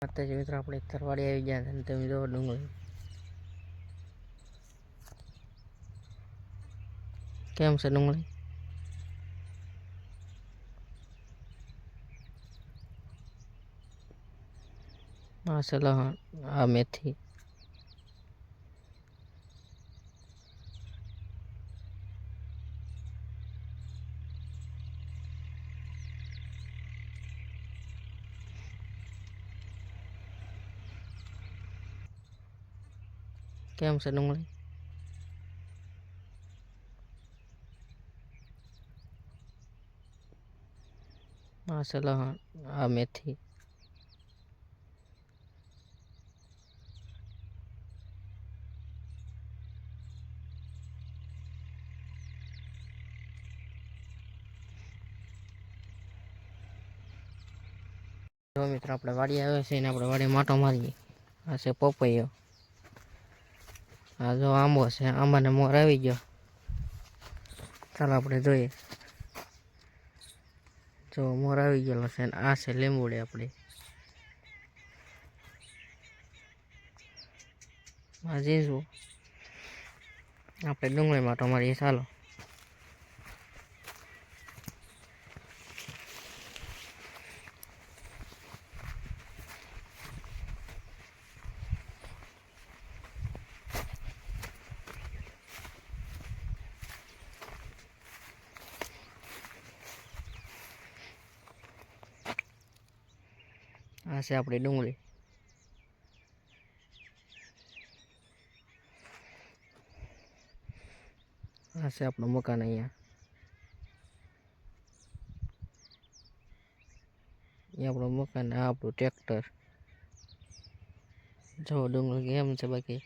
માતાજી મિત્રો આપણે તરવાડી આવી ગયા અને તમે જો ડુંગળી કેમ છે ડુંગળી આ છે લસણ આ મેથી કેમ છે ડુંગળી આ છે લસણ આ મેથી જો મિત્રો આપણે વાડી આવે છે ને આપણે વાડી માટો મારીએ આ છે પપૈયો આ જો આંબો છે આંબાને મોર આવી ગયો ચાલો આપણે જોઈએ જો મોર આવી ગયેલો છે ને આ છે લીંબુડી આપણી આ જીજું આપણે ડુંગળી માટો મારીએ ચાલો આ છે આપણી ડુંગળી આ છે આપણું મકાન અહીંયા એ આપણું મકાન આ આપણું ટ્રેક્ટર જો ડુંગળી કેમ છે બાકી